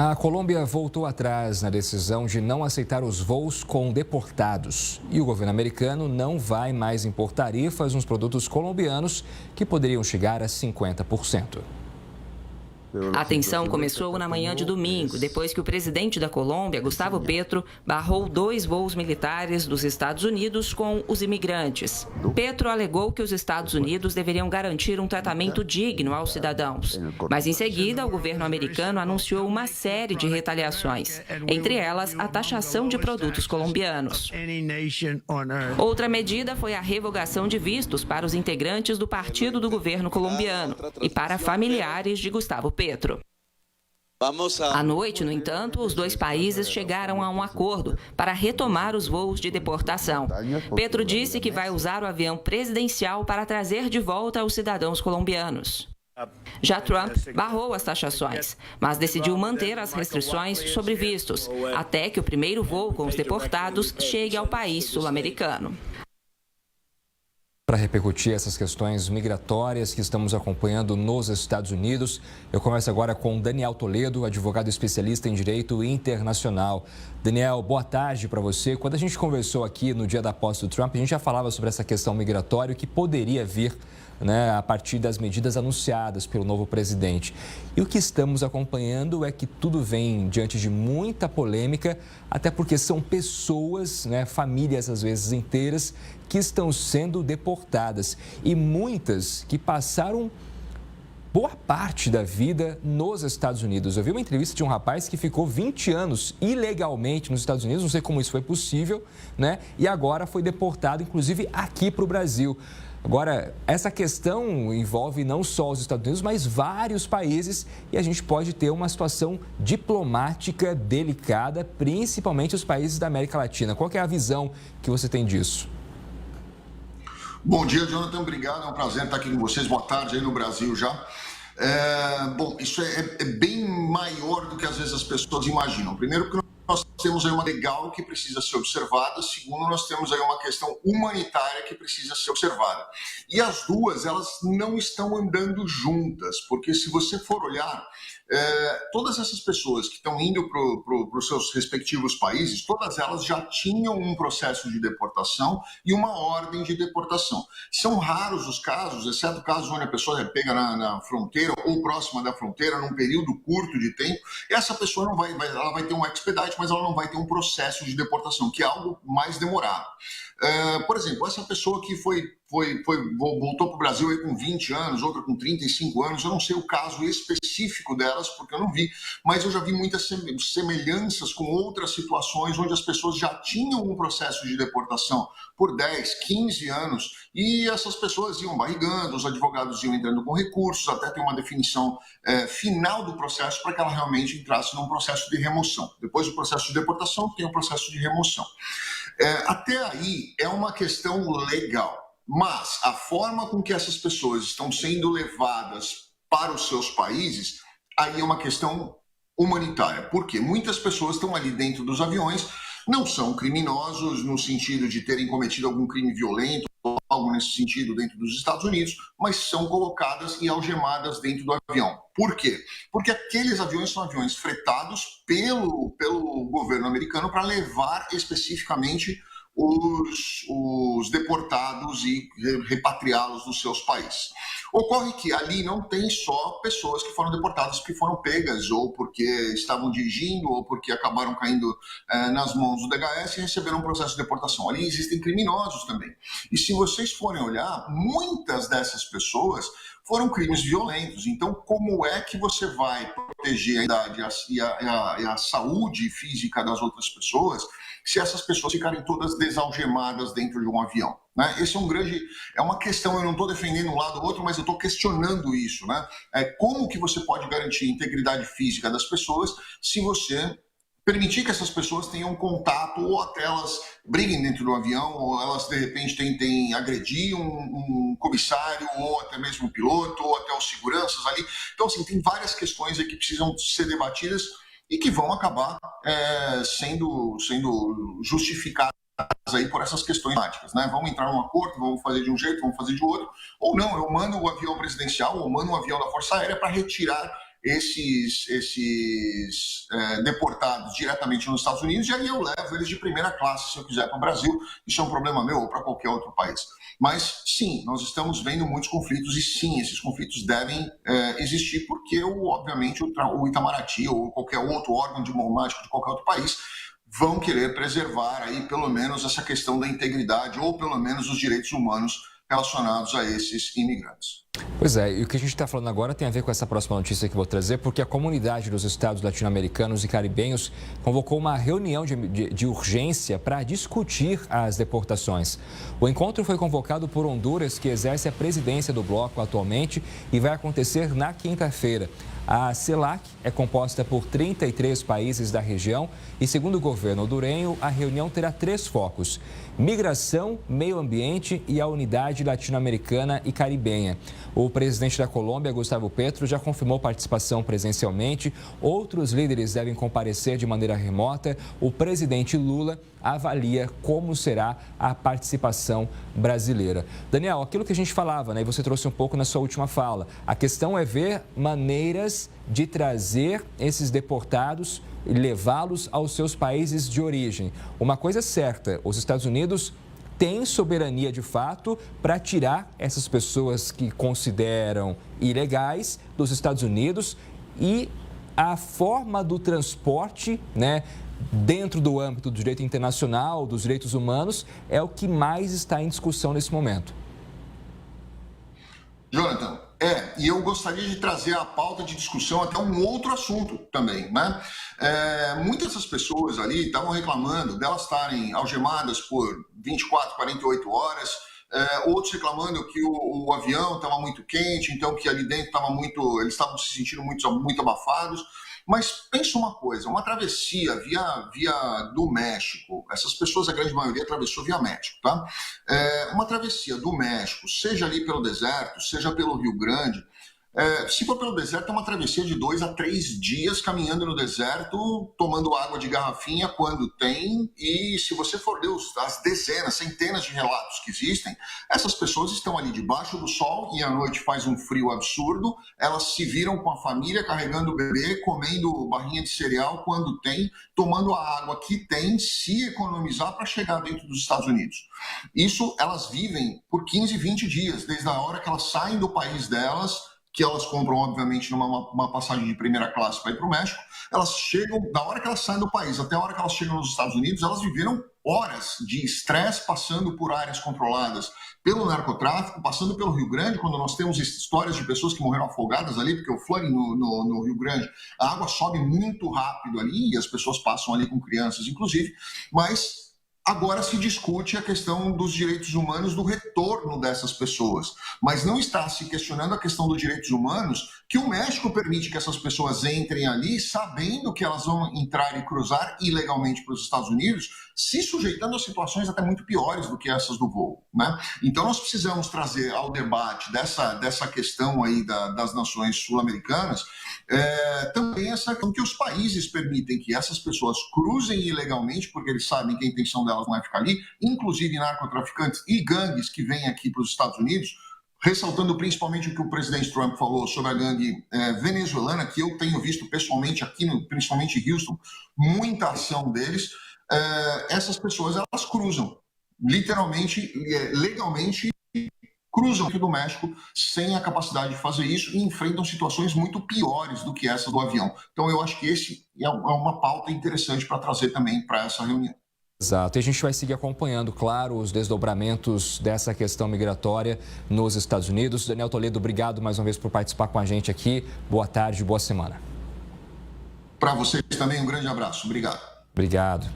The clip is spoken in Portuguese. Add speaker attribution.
Speaker 1: A Colômbia voltou atrás na decisão de não aceitar os voos com deportados. E o governo americano não vai mais impor tarifas nos produtos colombianos, que poderiam chegar a 50%.
Speaker 2: A tensão começou na manhã de domingo, depois que o presidente da Colômbia, Gustavo Petro, barrou 2 voos militares dos Estados Unidos com os imigrantes. Petro alegou que os Estados Unidos deveriam garantir um tratamento digno aos cidadãos. Mas, em seguida, o governo americano anunciou uma série de retaliações, entre elas a taxação de produtos colombianos. Outra medida foi a revogação de vistos para os integrantes do partido do governo colombiano e para familiares de Gustavo Petro. À noite, no entanto, os 2 países chegaram a um acordo para retomar os voos de deportação. Petro disse que vai usar o avião presidencial para trazer de volta os cidadãos colombianos. Já Trump barrou as taxações, mas decidiu manter as restrições sobre vistos, até que o primeiro voo com os deportados chegue ao país sul-americano.
Speaker 1: Para repercutir essas questões migratórias que estamos acompanhando nos Estados Unidos, eu converso agora com Daniel Toledo, advogado especialista em direito internacional. Daniel, boa tarde para você. Quando a gente conversou aqui no dia da posse do Trump, a gente já falava sobre essa questão migratória que poderia vir, a partir das medidas anunciadas pelo novo presidente. E o que estamos acompanhando é que tudo vem diante de muita polêmica, até porque são pessoas, famílias às vezes inteiras, que estão sendo deportadas. E muitas que passaram boa parte da vida nos Estados Unidos. Eu vi uma entrevista de um rapaz que ficou 20 anos ilegalmente nos Estados Unidos, não sei como isso foi possível, e agora foi deportado, inclusive, aqui para o Brasil. Agora, essa questão envolve não só os Estados Unidos, mas vários países e a gente pode ter uma situação diplomática delicada, principalmente os países da América Latina. Qual que é a visão que você tem disso?
Speaker 3: Bom dia, Jonathan. Obrigado. É um prazer estar aqui com vocês. Boa tarde aí no Brasil já. Isso é bem maior do que às vezes as pessoas imaginam. Primeiro, porque nós temos aí uma legal que precisa ser observada. Segundo, nós temos aí uma questão humanitária que precisa ser observada. E as duas, elas não estão andando juntas, porque se você for olhar, todas essas pessoas que estão indo para os seus respectivos países, todas elas já tinham um processo de deportação e uma ordem de deportação. São raros os casos, exceto casos onde a pessoa é pega na fronteira ou próxima da fronteira, num período curto de tempo, essa pessoa ela vai ter um expedite, mas ela não vai ter um processo de deportação, que é algo mais demorado. Por exemplo, essa pessoa que voltou para o Brasil aí com 20 anos, outra com 35 anos, eu não sei o caso específico delas, porque eu não vi, mas eu já vi muitas semelhanças com outras situações onde as pessoas já tinham um processo de deportação por 10, 15 anos e essas pessoas iam barrigando, os advogados iam entrando com recursos, até ter uma definição final do processo para que ela realmente entrasse num processo de remoção. Depois do processo de deportação, tem o processo de remoção. Até aí é uma questão legal. Mas a forma com que essas pessoas estão sendo levadas para os seus países, aí é uma questão humanitária. Porque muitas pessoas estão ali dentro dos aviões, não são criminosos no sentido de terem cometido algum crime violento ou algo nesse sentido dentro dos Estados Unidos, mas são colocadas e algemadas dentro do avião. Por quê? Porque aqueles aviões são aviões fretados pelo governo americano para levar especificamente os deportados e repatriá-los dos seus países. Ocorre que ali não tem só pessoas que foram deportadas porque foram pegas, ou porque estavam dirigindo, ou porque acabaram caindo nas mãos do DHS e receberam um processo de deportação. Ali existem criminosos também. E se vocês forem olhar, muitas dessas pessoas foram crimes violentos. Então, como é que você vai proteger a idade e a saúde física das outras pessoas se essas pessoas ficarem todas desalgemadas dentro de um avião? Esse é uma questão, eu não estou defendendo um lado ou outro, mas eu estou questionando isso. Como que você pode garantir a integridade física das pessoas se você permitir que essas pessoas tenham contato, ou até elas briguem dentro do avião, ou elas de repente tentem agredir um comissário, ou até mesmo um piloto, ou até os seguranças ali. Então, assim, tem várias questões aí que precisam ser debatidas e que vão acabar sendo justificadas aí por essas questões climáticas, Vamos entrar num acordo, vamos fazer de um jeito, vamos fazer de outro, ou não, eu mando o avião presidencial, ou mando um avião da Força Aérea para retirar esses deportados diretamente nos Estados Unidos, e aí eu levo eles de primeira classe, se eu quiser, para o Brasil. Isso é um problema meu ou para qualquer outro país. Mas, sim, nós estamos vendo muitos conflitos e, sim, esses conflitos devem existir porque, obviamente, o Itamaraty ou qualquer outro órgão diplomático de qualquer outro país vão querer preservar aí, pelo menos, essa questão da integridade ou, pelo menos, os direitos humanos relacionados a esses imigrantes.
Speaker 1: Pois é, e o que a gente está falando agora tem a ver com essa próxima notícia que vou trazer, porque a comunidade dos estados latino-americanos e caribenhos convocou uma reunião de urgência para discutir as deportações. O encontro foi convocado por Honduras, que exerce a presidência do bloco atualmente, e vai acontecer na quinta-feira. A CELAC é composta por 33 países da região e, segundo o governo hondurenho, a reunião terá 3 focos: migração, meio ambiente e a unidade latino-americana e caribenha. O presidente da Colômbia, Gustavo Petro, já confirmou participação presencialmente. Outros líderes devem comparecer de maneira remota. O presidente Lula avalia como será a participação brasileira. Daniel, aquilo que a gente falava, né, e você trouxe um pouco na sua última fala, a questão é ver maneiras de trazer esses deportados e levá-los aos seus países de origem. Uma coisa é certa, os Estados Unidos têm soberania de fato para tirar essas pessoas que consideram ilegais dos Estados Unidos, e a forma do transporte, né, dentro do âmbito do direito internacional, dos direitos humanos, é o que mais está em discussão nesse momento.
Speaker 3: Jonathan, e eu gostaria de trazer à pauta de discussão até um outro assunto também, né? Muitas dessas pessoas ali estavam reclamando delas estarem algemadas por 24, 48 horas, outros reclamando que o avião estava muito quente, então que ali dentro eles estavam se sentindo muito abafados. Mas pensa uma coisa, uma travessia via do México, essas pessoas, a grande maioria, atravessou via México, tá? Uma travessia do México, seja ali pelo deserto, seja pelo Rio Grande, se for pelo deserto, é uma travessia de 2 a 3 dias caminhando no deserto, tomando água de garrafinha quando tem, e se você for ver as dezenas, centenas de relatos que existem, essas pessoas estão ali debaixo do sol e à noite faz um frio absurdo, elas se viram com a família, carregando o bebê, comendo barrinha de cereal quando tem, tomando a água que tem, se economizar para chegar dentro dos Estados Unidos. Isso elas vivem por 15, 20 dias, desde a hora que elas saem do país delas, que elas compram, obviamente, numa passagem de primeira classe para ir para o México. Elas chegam, da hora que elas saem do país até a hora que elas chegam nos Estados Unidos, elas viveram horas de estresse passando por áreas controladas pelo narcotráfico, passando pelo Rio Grande, quando nós temos histórias de pessoas que morreram afogadas ali, porque o flooding no Rio Grande, a água sobe muito rápido ali e as pessoas passam ali com crianças, inclusive, mas agora se discute a questão dos direitos humanos, do retorno dessas pessoas, mas não está se questionando a questão dos direitos humanos que o México permite que essas pessoas entrem ali sabendo que elas vão entrar e cruzar ilegalmente para os Estados Unidos, se sujeitando a situações até muito piores do que essas do voo, né? Então nós precisamos trazer ao debate dessa questão aí das nações sul-americanas também essa questão que os países permitem que essas pessoas cruzem ilegalmente, porque eles sabem que a intenção delas não é ficar ali, inclusive narcotraficantes e gangues que vêm aqui para os Estados Unidos, ressaltando principalmente o que o presidente Trump falou sobre a gangue venezuelana, que eu tenho visto pessoalmente aqui, principalmente em Houston, muita ação deles. Essas pessoas, elas cruzam, literalmente, legalmente, cruzam aqui do México sem a capacidade de fazer isso e enfrentam situações muito piores do que essa do avião. Então, eu acho que esse é uma pauta interessante para trazer também para essa reunião.
Speaker 1: Exato, e a gente vai seguir acompanhando, claro, os desdobramentos dessa questão migratória nos Estados Unidos. Daniel Toledo, obrigado mais uma vez por participar com a gente aqui. Boa tarde, boa semana.
Speaker 3: Para vocês também, um grande abraço. Obrigado.
Speaker 1: Obrigado.